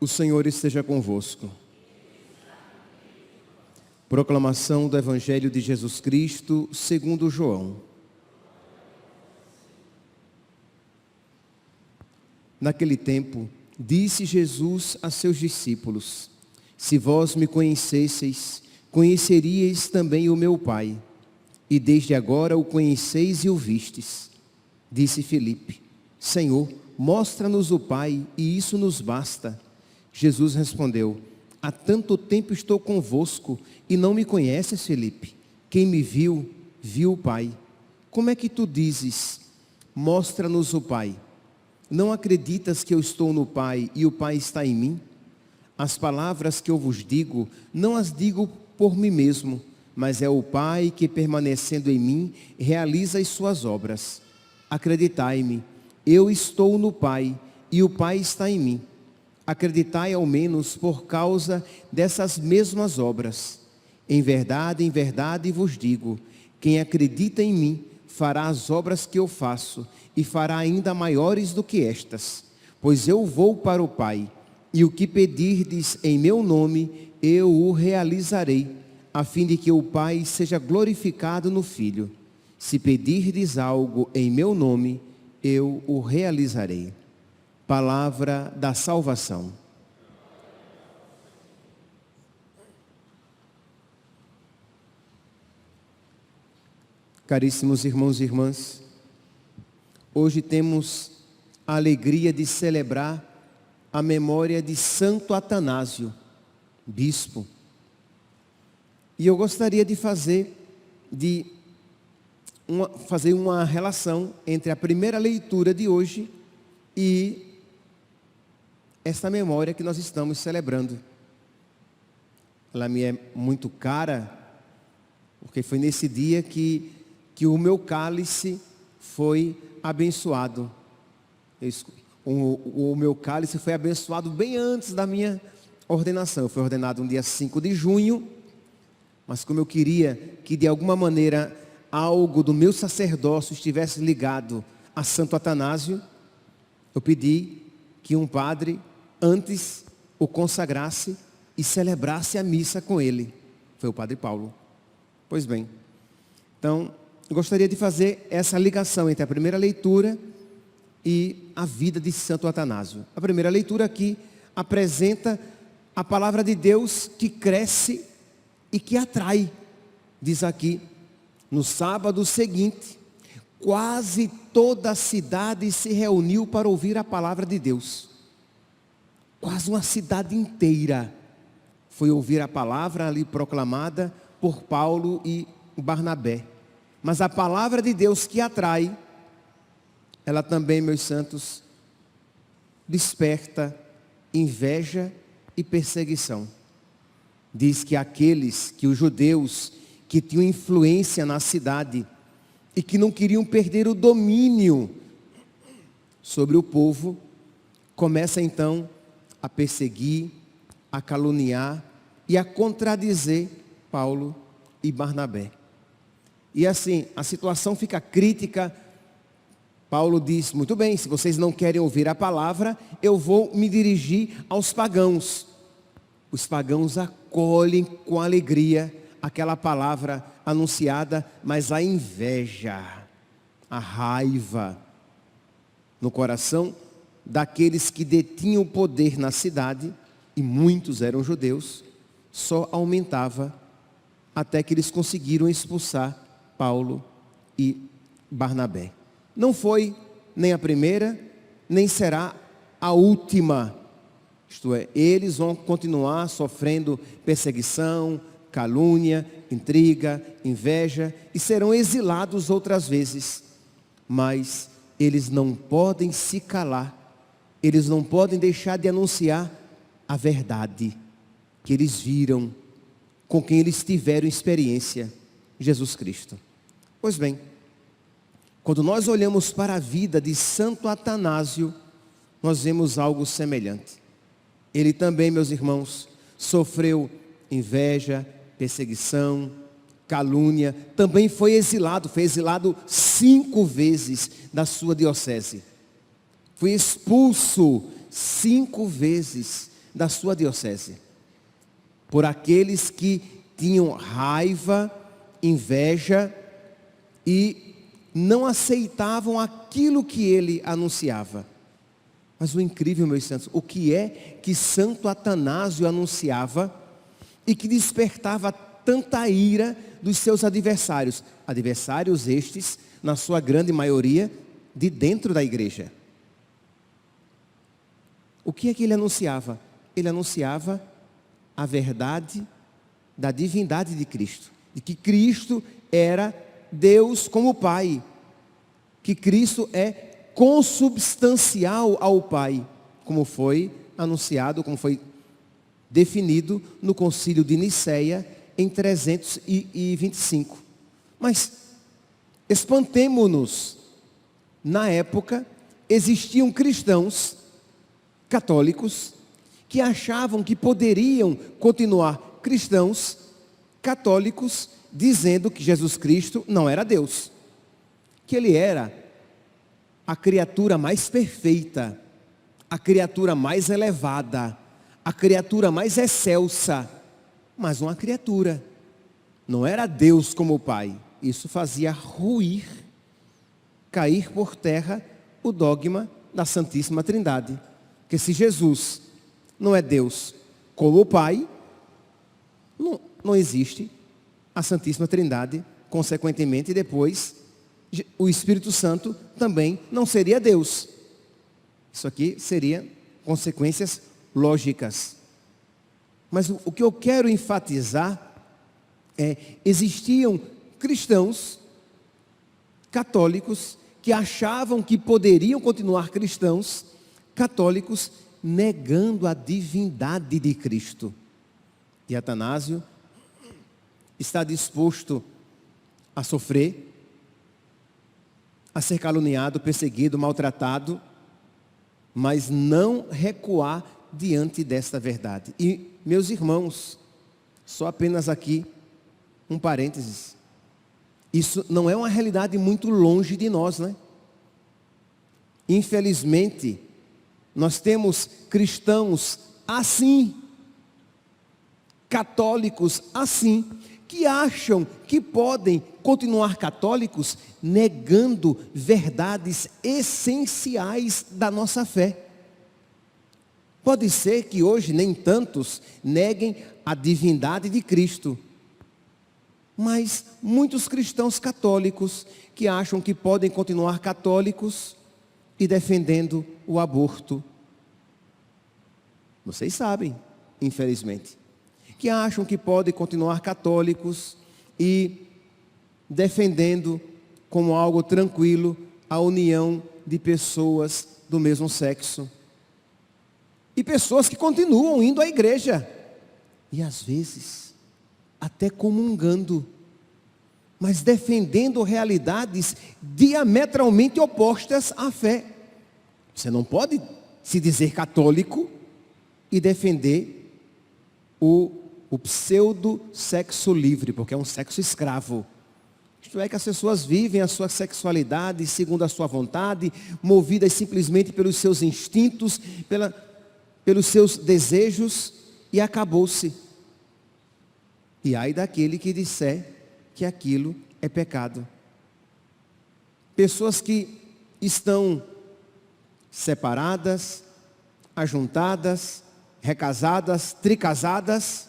O Senhor esteja convosco. Proclamação do Evangelho de Jesus Cristo, segundo João. Naquele tempo, disse Jesus a seus discípulos: Se vós me conhecesseis, conheceríeis também o meu Pai. E desde agora o conheceis e o vistes. Disse Filipe: Senhor, mostra-nos o Pai, e isso nos basta. Jesus respondeu: Há tanto tempo estou convosco, e não me conheces, Filipe? Quem me viu, viu o Pai. Como é que tu dizes: Mostra-nos o Pai? Não acreditas que eu estou no Pai, e o Pai está em mim? As palavras que eu vos digo, não as digo por mim mesmo, mas é o Pai que, permanecendo em mim, realiza as suas obras. Acreditai-me, eu estou no Pai, e o Pai está em mim. Acreditai ao menos por causa dessas mesmas obras. Em verdade vos digo, quem acredita em mim, fará as obras que eu faço, e fará ainda maiores do que estas. Pois eu vou para o Pai, e o que pedirdes em meu nome, eu o realizarei, a fim de que o Pai seja glorificado no Filho. Se pedirdes algo em meu nome, eu o realizarei. Palavra da salvação. Caríssimos irmãos e irmãs, hoje temos a alegria de celebrar a memória de Santo Atanásio, bispo. E eu gostaria de fazer uma relação entre a primeira leitura de hoje e esta memória que nós estamos celebrando. Ela me é muito cara, porque foi nesse dia que o meu cálice foi abençoado. O meu cálice foi abençoado bem antes da minha ordenação. Eu fui ordenado no dia 5 de junho, mas como eu queria que de alguma maneira algo do meu sacerdócio estivesse ligado a Santo Atanásio, eu pedi que um padre antes o consagrasse e celebrasse a missa com ele. Foi o Padre Paulo. Pois bem, então eu gostaria de fazer essa ligação entre a primeira leitura e a vida de Santo Atanásio. A primeira leitura aqui apresenta a palavra de Deus que cresce e que atrai. Diz aqui: no sábado seguinte, quase toda a cidade se reuniu para ouvir a palavra de Deus. Quase uma cidade inteira foi ouvir a palavra ali proclamada por Paulo e Barnabé. Mas a palavra de Deus que atrai, ela também, meus santos, desperta inveja e perseguição. Diz que os judeus que tinham influência na cidade e que não queriam perder o domínio sobre o povo, começa então a perseguir, a caluniar e a contradizer Paulo e Barnabé. E assim, a situação fica crítica. Paulo diz: muito bem, se vocês não querem ouvir a palavra, eu vou me dirigir aos pagãos. Os pagãos acolhem com alegria aquela palavra anunciada, mas a inveja, a raiva no coração daqueles que detinham o poder na cidade, e muitos eram judeus, só aumentava até que eles conseguiram expulsar Paulo e Barnabé. Não foi nem a primeira, nem será a última. Isto é, eles vão continuar sofrendo perseguição, calúnia, intriga, inveja, e serão exilados outras vezes. Mas eles não podem se calar, eles não podem deixar de anunciar a verdade que eles viram, com quem eles tiveram experiência, Jesus Cristo. Pois bem, quando nós olhamos para a vida de Santo Atanásio, nós vemos algo semelhante. Ele também, meus irmãos, sofreu inveja, perseguição, calúnia, também foi exilado 5 vezes da sua diocese. Foi expulso 5 vezes da sua diocese, por aqueles que tinham raiva, inveja e não aceitavam aquilo que ele anunciava. Mas o incrível, meus santos, o que é que Santo Atanásio anunciava e que despertava tanta ira dos seus adversários? Adversários estes, na sua grande maioria, de dentro da igreja. O que é que ele anunciava? Ele anunciava a verdade da divindade de Cristo. De que Cristo era Deus como Pai. Que Cristo é consubstancial ao Pai. Como foi anunciado, como foi definido no Concílio de Nicéia em 325. Mas espantemo-nos. Na época, existiam cristãos católicos que achavam que poderiam continuar cristãos católicos dizendo que Jesus Cristo não era Deus, que ele era a criatura mais perfeita, a criatura mais elevada, a criatura mais excelsa, mas uma criatura, não era Deus como o Pai. Isso fazia ruir, cair por terra o dogma da Santíssima Trindade. Porque se Jesus não é Deus como o Pai, não existe a Santíssima Trindade, consequentemente depois o Espírito Santo também não seria Deus. Isso aqui seria consequências lógicas. Mas o que eu quero enfatizar é, existiam cristãos católicos que achavam que poderiam continuar cristãos católicos negando a divindade de Cristo. E Atanásio está disposto a sofrer, a ser caluniado, perseguido, maltratado, mas não recuar diante desta verdade. E, meus irmãos, só apenas aqui um parênteses. Isso não é uma realidade muito longe de nós, né? Infelizmente, nós temos cristãos assim, católicos assim, que acham que podem continuar católicos negando verdades essenciais da nossa fé. Pode ser que hoje nem tantos neguem a divindade de Cristo, mas muitos cristãos católicos que acham que podem continuar católicos e defendendo o aborto. Vocês sabem, infelizmente, que acham que podem continuar católicos e defendendo como algo tranquilo a união de pessoas do mesmo sexo. E pessoas que continuam indo à igreja e às vezes até comungando, mas defendendo realidades diametralmente opostas à fé. Você não pode se dizer católico e defender o pseudo sexo livre, porque é um sexo escravo. Isto é, que as pessoas vivem a sua sexualidade segundo a sua vontade, movidas simplesmente pelos seus instintos, pelos seus desejos, e acabou-se. E ai daquele que disser que aquilo é pecado. Pessoas que estão separadas, ajuntadas, recasadas, tricasadas,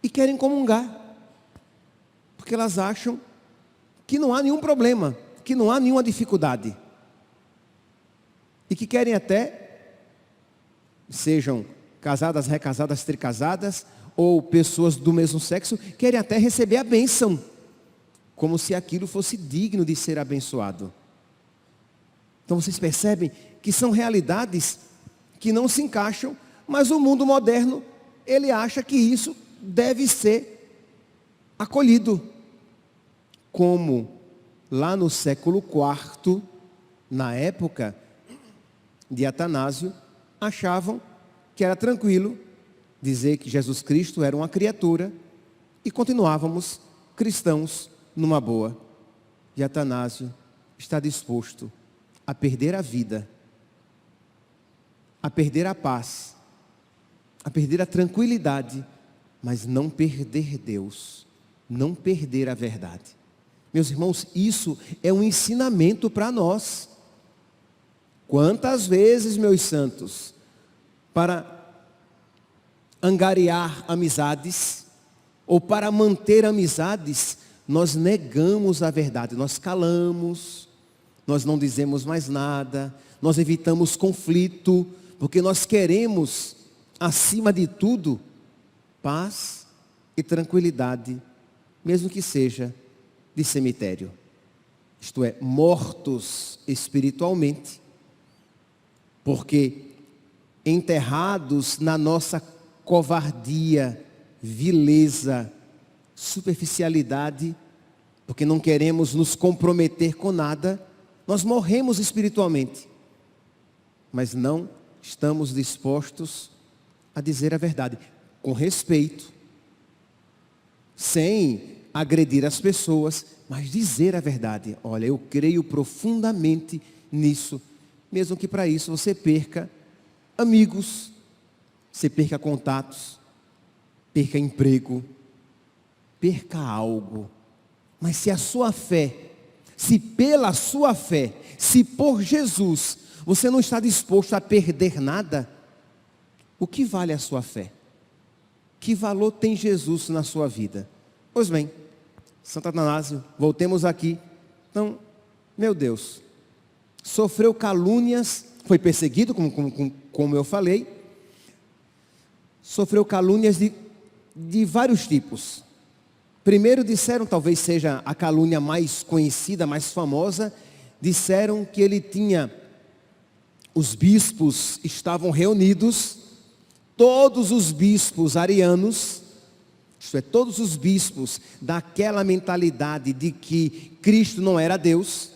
e querem comungar, porque elas acham que não há nenhum problema, que não há nenhuma dificuldade, e que querem até, sejam casadas, recasadas, tricasadas, ou pessoas do mesmo sexo, querem até receber a bênção, como se aquilo fosse digno de ser abençoado. Então vocês percebem que são realidades que não se encaixam, mas o mundo moderno, ele acha que isso deve ser acolhido. Como lá no século IV, na época de Atanásio, achavam que era tranquilo dizer que Jesus Cristo era uma criatura e continuávamos cristãos numa boa. E Atanásio está disposto a perder a vida, a perder a paz, a perder a tranquilidade, mas não perder Deus, não perder a verdade. Meus irmãos, isso é um ensinamento para nós. Quantas vezes, meus santos, para angariar amizades, ou para manter amizades, nós negamos a verdade, nós calamos, nós não dizemos mais nada, nós evitamos conflito, porque nós queremos, acima de tudo, paz e tranquilidade, mesmo que seja de cemitério. Isto é, mortos espiritualmente, porque enterrados na nossa covardia, vileza, superficialidade, porque não queremos nos comprometer com nada, nós morremos espiritualmente, mas não estamos dispostos a dizer a verdade, com respeito, sem agredir as pessoas, mas dizer a verdade. Olha, eu creio profundamente nisso, mesmo que para isso você perca amigos, você perca contatos, perca emprego, perca algo. Mas se a sua fé, se pela sua fé, se por Jesus, você não está disposto a perder nada, o que vale a sua fé? Que valor tem Jesus na sua vida? Pois bem, Santo Atanásio, voltemos aqui. Então, meu Deus, sofreu calúnias, foi perseguido, como eu falei, sofreu calúnias de vários tipos. Primeiro disseram, talvez seja a calúnia mais conhecida, mais famosa, disseram que ele tinha, os bispos estavam reunidos, todos os bispos arianos, isto é, todos os bispos daquela mentalidade de que Cristo não era Deus,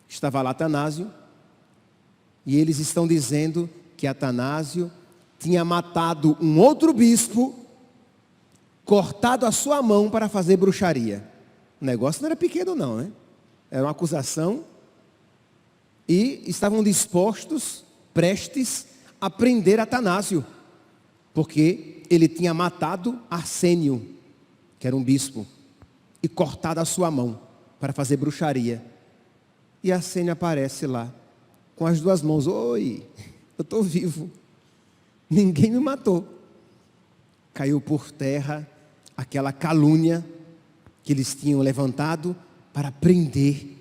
estava lá Atanásio, e eles estão dizendo que Atanásio tinha matado um outro bispo, cortado a sua mão para fazer bruxaria. O negócio não era pequeno não, né? Era uma acusação, e estavam dispostos, prestes, a prender Atanásio, porque ele tinha matado Arsênio, que era um bispo, e cortado a sua mão para fazer bruxaria. E Arsênio aparece lá, com as duas mãos. Oi, eu estou vivo, ninguém me matou. Caiu por terra aquela calúnia que eles tinham levantado para prender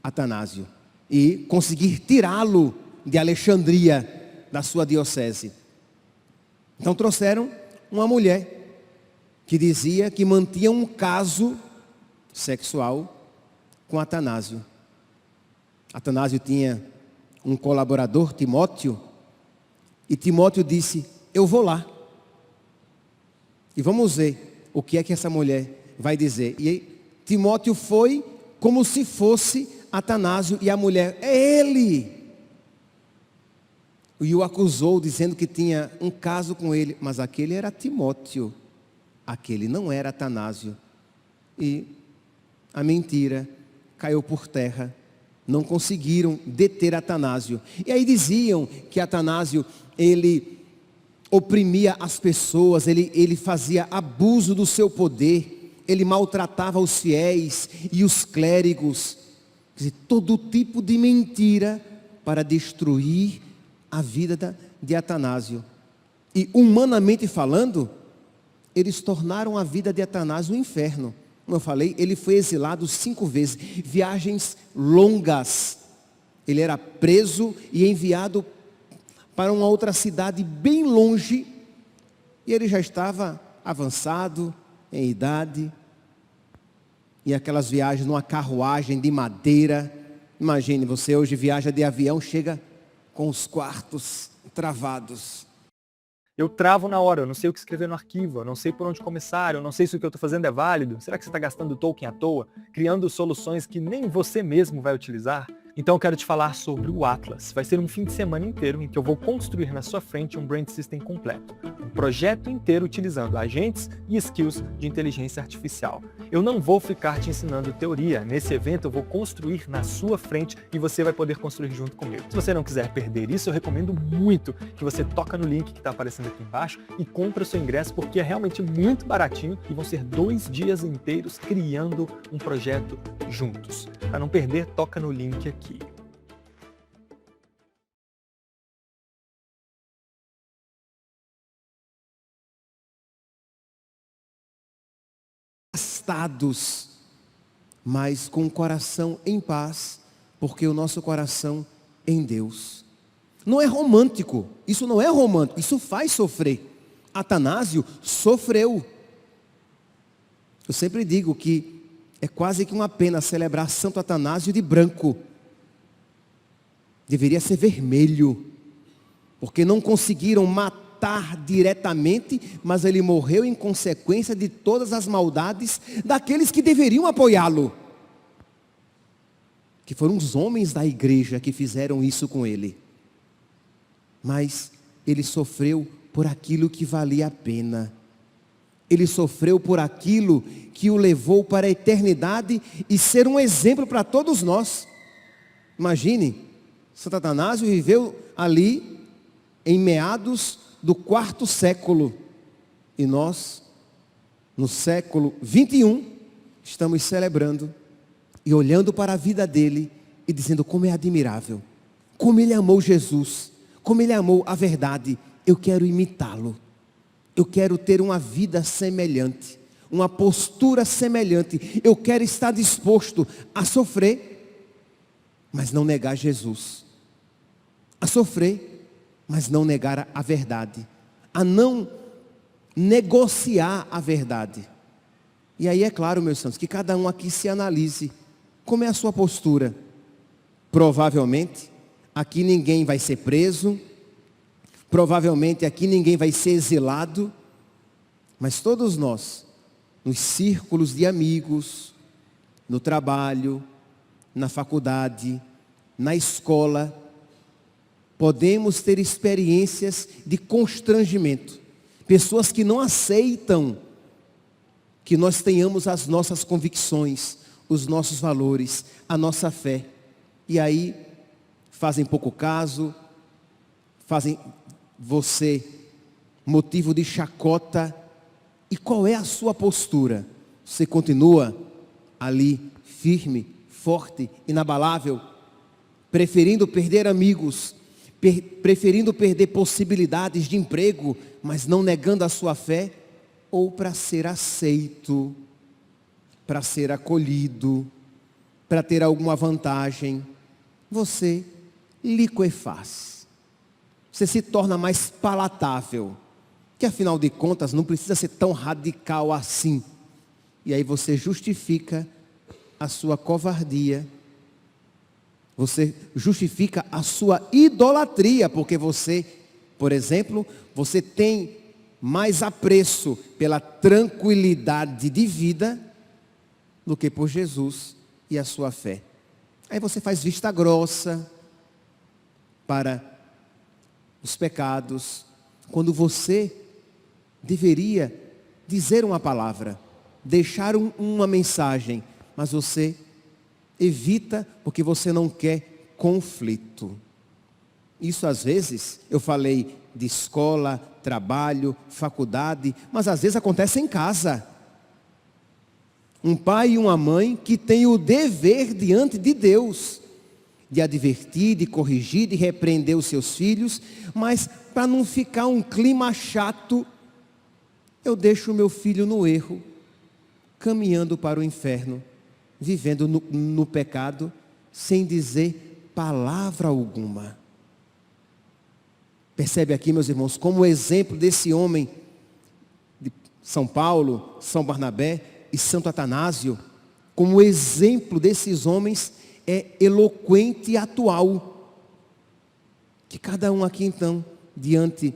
Atanásio e conseguir tirá-lo de Alexandria, da sua diocese. Então trouxeram uma mulher que dizia que mantinha um caso sexual com Atanásio. Atanásio tinha um colaborador, Timóteo, e Timóteo disse, eu vou lá. E vamos ver o que é que essa mulher vai dizer. E aí, Timóteo foi como se fosse Atanásio, e a mulher, é ele. E o acusou, dizendo que tinha um caso com ele, mas aquele era Timóteo, aquele não era Atanásio. E a mentira caiu por terra, não conseguiram deter Atanásio. E aí diziam que Atanásio, ele oprimia as pessoas, ele fazia abuso do seu poder, ele maltratava os fiéis e os clérigos. Quer dizer, todo tipo de mentira para destruir a vida de Atanásio. E humanamente falando, eles tornaram a vida de Atanásio um inferno. Como eu falei, ele foi exilado 5 vezes, viagens longas. Ele era preso e enviado para uma outra cidade bem longe, e ele já estava avançado em idade, e aquelas viagens numa carruagem de madeira. Imagine, você hoje viaja de avião, chega com os quartos travados. Eu travo na hora, eu não sei o que escrever no arquivo, eu não sei por onde começar, eu não sei se o que eu estou fazendo é válido. Será que você está gastando Tolkien à toa, criando soluções que nem você mesmo vai utilizar? Então eu quero te falar sobre o Atlas. Vai ser um fim de semana inteiro em que eu vou construir na sua frente um Brand System completo. Um projeto inteiro utilizando agentes e skills de inteligência artificial. Eu não vou ficar te ensinando teoria. Nesse evento eu vou construir na sua frente e você vai poder construir junto comigo. Se você não quiser perder isso, eu recomendo muito que você toca no link que está aparecendo aqui embaixo e compre o seu ingresso, porque é realmente muito baratinho e vão ser 2 dias inteiros criando um projeto juntos. Para não perder, toca no link aqui. Gastados, mas com o coração em paz, porque o nosso coração em Deus. Não é romântico, isso não é romântico, isso faz sofrer. Atanásio sofreu. Eu sempre digo que é quase que uma pena celebrar Santo Atanásio de branco. Deveria ser vermelho, porque não conseguiram matar diretamente, mas ele morreu em consequência de todas as maldades daqueles que deveriam apoiá-lo. Que foram os homens da igreja que fizeram isso com ele. Mas ele sofreu por aquilo que valia a pena. Ele sofreu por aquilo que o levou para a eternidade e ser um exemplo para todos nós. Imagine, Santo Atanásio viveu ali em meados do 4º século. E nós, no século 21, estamos celebrando e olhando para a vida dele e dizendo como é admirável, como ele amou Jesus, como ele amou a verdade. Eu quero imitá-lo. Eu quero ter uma vida semelhante, uma postura semelhante. Eu quero estar disposto a sofrer, mas não negar Jesus. A sofrer, mas não negar a verdade. A não negociar a verdade. E aí é claro, meus santos, que cada um aqui se analise. Como é a sua postura? Provavelmente, aqui ninguém vai ser preso. Provavelmente aqui ninguém vai ser exilado, mas todos nós, nos círculos de amigos, no trabalho, na faculdade, na escola, podemos ter experiências de constrangimento. Pessoas que não aceitam que nós tenhamos as nossas convicções, os nossos valores, a nossa fé. E aí, fazem pouco caso, fazem você motivo de chacota. E qual é a sua postura? Você continua ali firme, forte, inabalável, preferindo perder amigos, preferindo perder possibilidades de emprego, mas não negando a sua fé? Ou para ser aceito, para ser acolhido, para ter alguma vantagem, você liquefaz. Você se torna mais palatável, que afinal de contas não precisa ser tão radical assim. E aí você justifica a sua covardia, você justifica a sua idolatria, porque você, por exemplo, você tem mais apreço pela tranquilidade de vida do que por Jesus e a sua fé. Aí você faz vista grossa para os pecados, quando você deveria dizer uma palavra, deixar uma mensagem, mas você evita porque você não quer conflito. Isso às vezes, eu falei de escola, trabalho, faculdade, mas às vezes acontece em casa. Um pai e uma mãe que têm o dever diante de Deus de advertir, de corrigir, de repreender os seus filhos, mas para não ficar um clima chato, eu deixo o meu filho no erro, caminhando para o inferno, vivendo no pecado, sem dizer palavra alguma. Percebe aqui, meus irmãos, como o exemplo desse homem, de São Paulo, São Barnabé e Santo Atanásio, como o exemplo desses homens é eloquente e atual. Que cada um aqui então, diante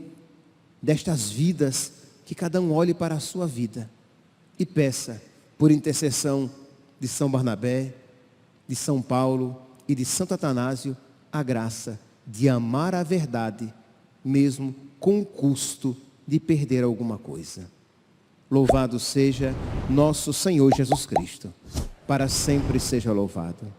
destas vidas, que cada um olhe para a sua vida e peça por intercessão de São Barnabé, de São Paulo e de Santo Atanásio a graça de amar a verdade, mesmo com o custo de perder alguma coisa. Louvado seja nosso Senhor Jesus Cristo. Para sempre seja louvado.